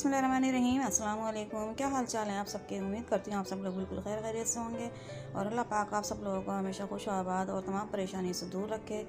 बिस्मिल्लाहिर्रहमानिर्रहीम। अस्सलाम वालेकुम। क्या हाल चाल है आप सबके। उम्मीद करती हूँ आप सब लोग बिल्कुल खैर खैरियत से होंगे और अल्लाह पाक आप सब लोगों को हमेशा खुश आबाद और तमाम परेशानी से दूर रखे।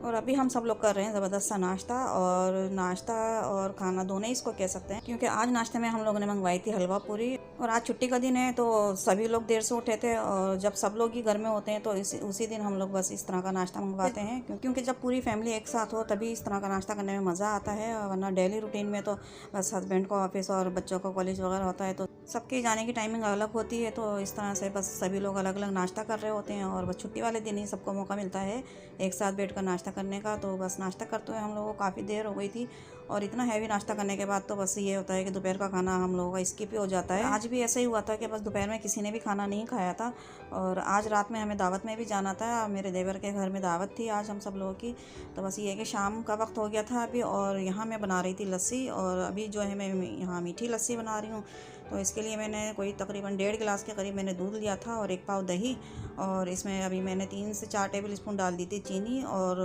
और अभी हम सब लोग कर रहे हैं ज़बरदस्त सा नाश्ता और खाना दोनों ही इसको कह सकते हैं, क्योंकि आज नाश्ते में हम लोगों ने मंगवाई थी हलवा पूरी। और आज छुट्टी का दिन है तो सभी लोग देर से उठे थे और जब सब लोग ही घर में होते हैं तो उसी दिन हम लोग बस इस तरह का नाश्ता मंगवाते हैं, क्योंकि जब पूरी फैमिली एक साथ हो तभी इस तरह का नाश्ता करने में मज़ा आता है। वरना डेली रूटीन में तो बस हस्बैंड को ऑफिस और बच्चों को कॉलेज वगैरह होता है तो सबके जाने की टाइमिंग अलग होती है। तो इस तरह से बस सभी लोग अलग अलग नाश्ता कर रहे होते हैं और बस छुट्टी वाले दिन ही सबको मौका मिलता है एक साथ बैठकर नाश्ता करने का। तो बस नाश्ता करते हुए हम लोगों को काफ़ी देर हो गई थी और इतना हैवी नाश्ता करने के बाद तो बस ये होता है कि दोपहर का खाना हम लोगों का स्किप ही हो जाता है। आज भी ऐसा ही हुआ था कि बस दोपहर में किसी ने भी खाना नहीं खाया था और आज रात में हमें दावत में भी जाना था। मेरे देवर के घर में दावत थी आज हम सब लोगों की। तो बस ये है कि शाम का वक्त हो गया था अभी और यहाँ मैं बना रही थी लस्सी और अभी जो है मैं यहाँ मीठी लस्सी बना रही हूँ। तो इसके लिए मैंने कोई तकरीबन 1.5 गिलास के करीब मैंने दूध लिया था और 1 पाव दही, और इसमें अभी मैंने 3 से 4 टेबल स्पून डाल दी थी चीनी। और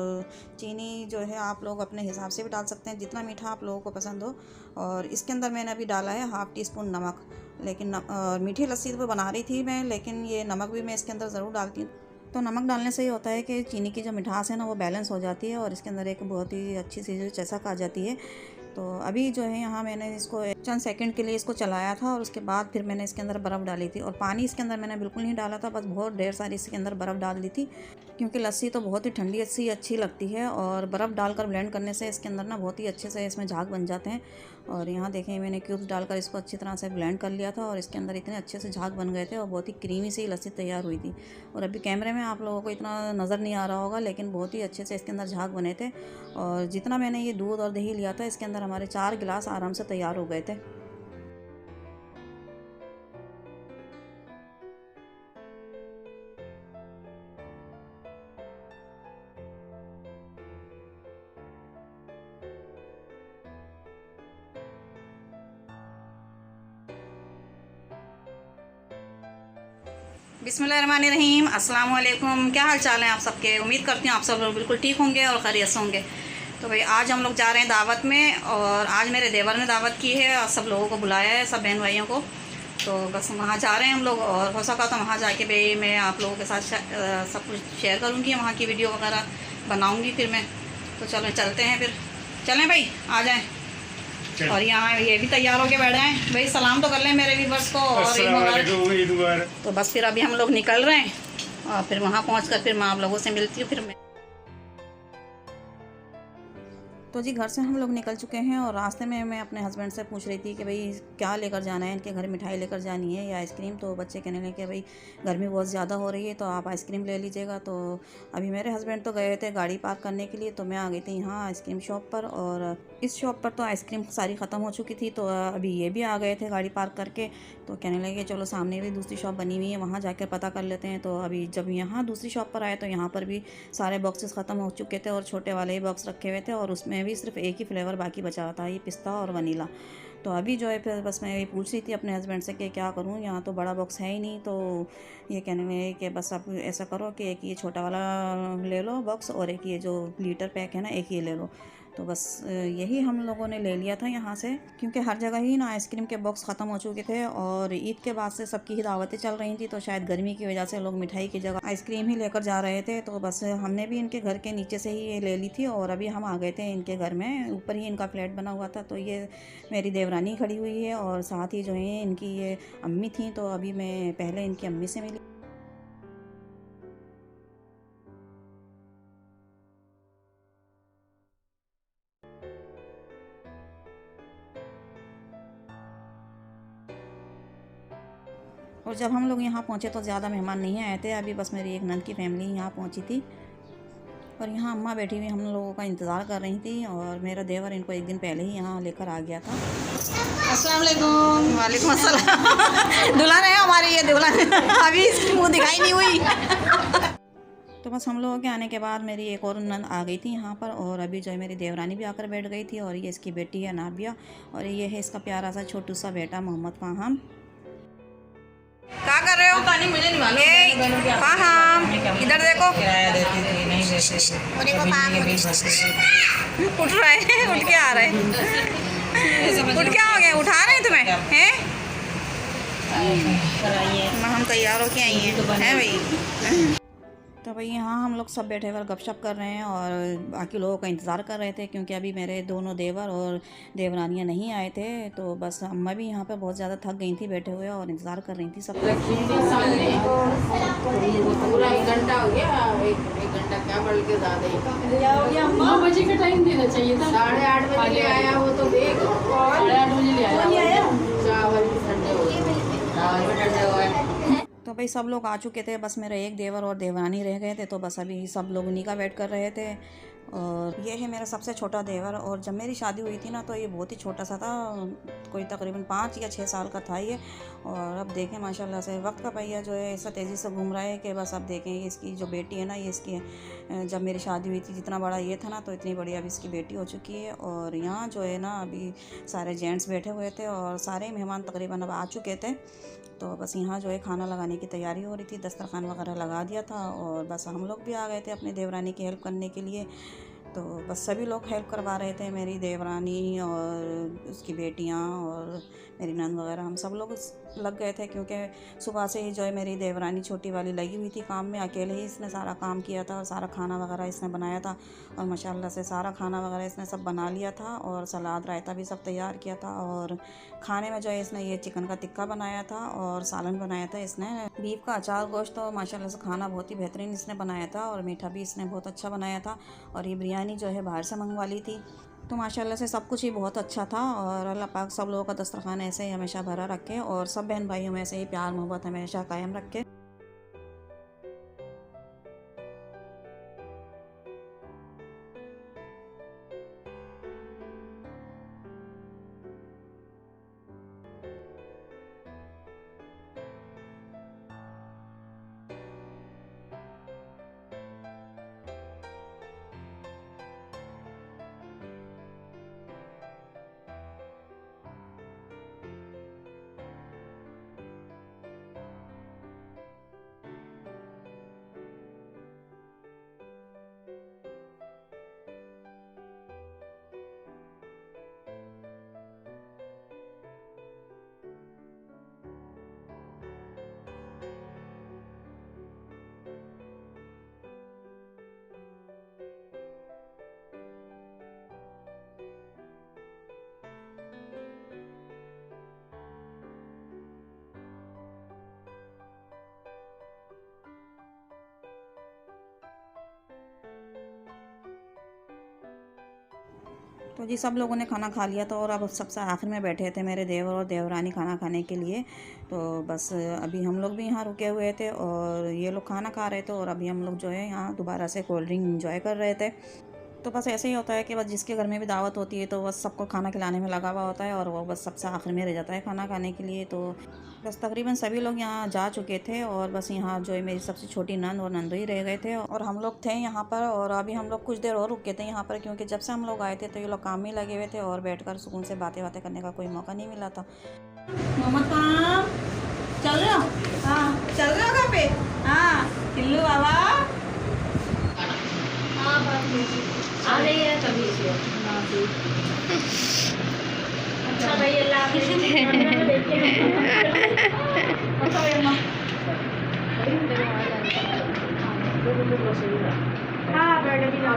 चीनी जो है आप लोग अपने हिसाब से भी डाल सकते हैं जितना मीठा आप लोगों को पसंद हो। और इसके अंदर मैंने अभी डाला है ½ टी स्पून नमक। लेकिन मीठी लस्सी तो बना रही थी मैं, लेकिन ये नमक भी मैं इसके अंदर ज़रूर डालती हूँ। तो नमक डालने से ही होता है कि चीनी की जो मिठास है ना वो बैलेंस हो जाती है और इसके अंदर एक बहुत ही अच्छी सी जो चसक आ जाती है। तो अभी जो है यहाँ मैंने इसको चंद सेकंड के लिए इसको चलाया था और उसके बाद फिर मैंने इसके अंदर बर्फ़ डाली थी। और पानी इसके अंदर मैंने बिल्कुल नहीं डाला था, बस बहुत ढेर सारी इसके अंदर बर्फ़ डाल दी थी, क्योंकि लस्सी तो बहुत ही ठंडी अच्छी लगती है और बर्फ़ डालकर ब्लेंड करने से इसके अंदर ना बहुत ही अच्छे से इसमें झाग बन जाते हैं। और यहाँ देखें मैंने क्यूब्स डालकर इसको अच्छी तरह से ब्लेंड कर लिया था और इसके अंदर इतने अच्छे से झाग बन गए थे और बहुत ही क्रीमी सी लस्सी तैयार हुई थी। और अभी कैमरे में आप लोगों को इतना नज़र नहीं आ रहा होगा, लेकिन बहुत ही अच्छे से इसके अंदर झाग बने थे। और जितना मैंने ये दूध और दही लिया था इसके अंदर हमारे 4 गिलास आराम से तैयार हो गए थे। बिस्मिल्लाहिर्रहमानिर्रहीम। अस्सलाम वालेकुम। क्या हाल चाल है आप सबके। उम्मीद करती हूँ आप सब लोग बिल्कुल ठीक होंगे और खैरियत से होंगे। तो भाई आज हम लोग जा रहे हैं दावत में और आज मेरे देवर ने दावत की है और सब लोगों को बुलाया है, सब बहन भाइयों को। तो बस वहाँ जा रहे हैं हम लोग और हो सका तो वहाँ जाके भाई मैं आप लोगों के साथ सब कुछ शेयर करूँगी, वहाँ की वीडियो वगैरह बनाऊँगी फिर मैं। तो चलो चलते हैं फिर, चलें भाई आ जाएँ। और यहाँ ये भी तैयार होके बैठे हैं भाई, सलाम तो कर लें मेरे व्यूअर्स को और ईद मुबारक। तो बस फिर अभी हम लोग निकल रहे हैं और फिर वहाँ पहुँचकर फिर मैं आप लोगों से मिलती हूँ फिर मैं। तो जी घर से हम लोग निकल चुके हैं और रास्ते में मैं अपने हस्बैंड से पूछ रही थी कि भाई क्या लेकर जाना है, इनके घर मिठाई लेकर जानी है या आइसक्रीम। तो बच्चे कहने लगे कि भाई गर्मी बहुत ज़्यादा हो रही है तो आप आइसक्रीम ले लीजिएगा। तो अभी मेरे हस्बैंड तो गए थे गाड़ी पार्क करने के लिए, तो मैं आ गई थी यहाँ आइसक्रीम शॉप पर। और इस शॉप पर तो आइसक्रीम सारी ख़त्म हो चुकी थी, तो अभी ये भी आ गए थे गाड़ी पार्क करके। तो कहने लगे चलो सामने भी दूसरी शॉप बनी हुई है वहाँ जाकर पता कर लेते हैं। तो अभी जब यहाँ दूसरी शॉप पर आए तो यहाँ पर भी सारे बॉक्सेस ख़त्म हो चुके थे और छोटे वाले ही बॉक्स रखे हुए थे और उसमें भी सिर्फ एक ही फ्लेवर बाकी बचा हुआ था, ये पिस्ता और वनीला। तो अभी जो है फिर बस मैं ये पूछ रही थी अपने हस्बैंड से कि क्या करूँ, यहाँ तो बड़ा बॉक्स है ही नहीं। तो ये कहने लगे कि बस आप ऐसा करो कि एक ये छोटा वाला ले लो बॉक्स और एक ये जो लीटर पैक है ना एक ये ले लो। तो बस यही हम लोगों ने ले लिया था यहाँ से, क्योंकि हर जगह ही ना आइसक्रीम के बॉक्स ख़त्म हो चुके थे और ईद के बाद से सबकी ही दावतें चल रही थी। तो शायद गर्मी की वजह से लोग मिठाई की जगह आइसक्रीम ही लेकर जा रहे थे। तो बस हमने भी इनके घर के नीचे से ही ये ले ली थी और अभी हम आ गए थे इनके घर में। ऊपर ही इनका फ्लैट बना हुआ था। तो ये मेरी देवरानी खड़ी हुई है और साथ ही जो है इनकी ये अम्मी थी। तो अभी मैं पहले इनकी अम्मी से मिली। और जब हम लोग यहाँ पहुँचे तो ज़्यादा मेहमान नहीं आए थे, अभी बस मेरी एक नंद की फैमिली यहाँ पहुँची थी और यहाँ अम्मा बैठी हुई हम लोगों का इंतज़ार कर रही थी। और मेरा देवर इनको एक दिन पहले ही यहाँ लेकर आ गया था। अस्सलाम वालेकुम। वालेकुम अस्सलाम। दुल्हन है हमारी ये दुल्हन, अभी इसकी मुँह दिखाई नहीं हुई। तो बस हम लोगों के आने के बाद मेरी एक और नंद आ गई थी यहाँ पर और अभी जो है मेरी देवरानी भी आकर बैठ गई थी। और ये इसकी बेटी है नाबिया और ये है इसका प्यारा सा छोटू सा बेटा मोहम्मद फाहम। क्या कर रहे हो? पानी मुझे नहीं मालूम। फाहम इधर देखो, किराया देती थी नहीं देती थी। उठ रहा है, उठ के आ रहा है। उठ क्या हो गया, उठा रहे हैं तुम्हें हैं? कराइए हम तैयार होके आई हैं भाई। तो भाई यहाँ हम लोग सब बैठे हुए गपशप कर रहे हैं और बाकी लोगों का इंतज़ार कर रहे थे, क्योंकि अभी मेरे दोनों देवर और देवरानियाँ नहीं आए थे। तो बस अम्मा भी यहाँ पे बहुत ज़्यादा थक गई थी बैठे हुए और इंतज़ार कर रही थी सब। पूरा 1 घंटा हो गया। एक घंटा क्या बढ़ के ज़्यादा ही 9 बजे का टाइम देना चाहिए था। 8:30 बजे आया वो तो देख 8:30 बजे ले आया। चावल भी ठंडे हो गए, चावल भी ठंडे हो गए। तो भाई सब लोग आ चुके थे, बस मेरे एक देवर और देवरानी रह गए थे। तो बस अभी सब लोग उन्हीं का वेट कर रहे थे। और ये है मेरा सबसे छोटा देवर। और जब मेरी शादी हुई थी ना तो ये बहुत ही छोटा सा था, कोई तकरीबन 5 या 6 साल का था ये। और अब देखें माशाल्लाह से वक्त का पहिया जो है ऐसा तेज़ी से घूम रहा है कि बस अब देखें इसकी जो बेटी है ना, ये इसकी जब मेरी शादी हुई थी जितना बड़ा ये था ना तो इतनी बड़ी अब इसकी बेटी हो चुकी है। और यहाँ जो है ना अभी सारे जेंट्स बैठे हुए थे और सारे मेहमान तकरीबन अब आ चुके थे। तो बस यहाँ जो है खाना लगाने की तैयारी हो रही थी, दस्तरखान वगैरह लगा दिया था और बस हम लोग भी आ गए थे अपनी देवरानी की हेल्प करने के लिए। तो बस सभी लोग हेल्प करवा रहे थे, मेरी देवरानी और उसकी बेटियाँ और मेरी नंद वगैरह, हम सब लोग लग गए थे। क्योंकि सुबह से ही जो है मेरी देवरानी छोटी वाली लगी हुई थी काम में, अकेले ही इसने सारा काम किया था और सारा खाना वगैरह इसने बनाया था। और माशाल्लाह से सारा खाना वगैरह इसने सब बना लिया था और सलाद रायता भी सब तैयार किया था। और खाने में जो है इसने ये चिकन का टिक्का बनाया था और सालन बनाया था इसने, बीफ का अचार गोश्त। तो माशाल्लाह से खाना बहुत ही बेहतरीन इसने बनाया था और मीठा भी इसने बहुत अच्छा बनाया था। और ये बिरयानी जो है बाहर से मंगवा ली थी। तो माशाल्लाह से सब कुछ ही बहुत अच्छा था। और अल्लाह पाक सब लोगों का दस्तरखान ऐसे ही हमेशा भरा रखे और सब बहन भाइयों में ऐसे ही प्यार मोहब्बत हमेशा कायम रखे। तो जी सब लोगों ने खाना खा लिया था और अब सबसे आखिर में बैठे थे मेरे देवर और देवरानी खाना खाने के लिए। तो बस अभी हम लोग भी यहाँ रुके हुए थे और ये लोग खाना खा रहे थे और अभी हम लोग जो है यहाँ दोबारा से कोल्ड ड्रिंक इंजॉय कर रहे थे। तो बस ऐसे ही होता है कि बस जिसके घर में भी दावत होती है तो बस सबको खाना खिलाने में लगा हुआ होता है और वो बस सबसे आखिर में रह जाता है खाना खाने के लिए। तो बस तकरीबन सभी लोग यहाँ जा चुके थे और बस यहाँ जो है मेरी सबसे छोटी नंद और नंदोई रह गए थे और हम लोग थे यहाँ पर। और अभी हम लोग कुछ देर और रुके थे यहाँ पर, क्योंकि जब से हम लोग आए थे तो ये लोग काम में लगे हुए थे और बैठकर सुकून से बातें बातें करने का कोई मौका नहीं मिला था। मोहम्मद काम चल रहे हो? हाँ चल रहे हो कहाँ पे? हाँ किल्लू बाबा आ रही है कभी अच्छा भाई अल्लाह हाँ बर्थडे भी ना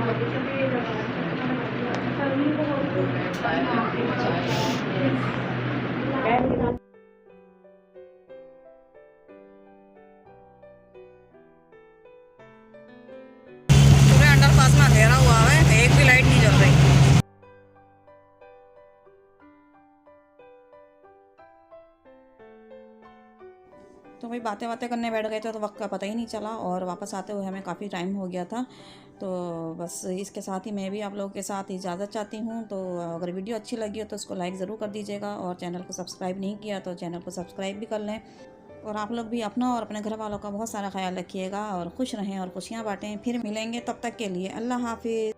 पूरे अंडरपास में अंधेरा हुआ है, एक भी लाइट नहीं जल रही। तो भाई बातें बातें करने बैठ गए थे तो वक्त का पता ही नहीं चला और वापस आते हुए हमें काफ़ी टाइम हो गया था। तो बस इसके साथ ही मैं भी आप लोगों के साथ इजाज़त चाहती हूँ। तो अगर वीडियो अच्छी लगी हो तो उसको लाइक ज़रूर कर दीजिएगा और चैनल को सब्सक्राइब नहीं किया तो चैनल को सब्सक्राइब भी कर लें। और आप लोग भी अपना और अपने घर वालों का बहुत सारा ख्याल रखिएगा और खुश रहें और खुशियाँ बाँटें। फिर मिलेंगे, तब तक के लिए अल्लाह हाफिज़।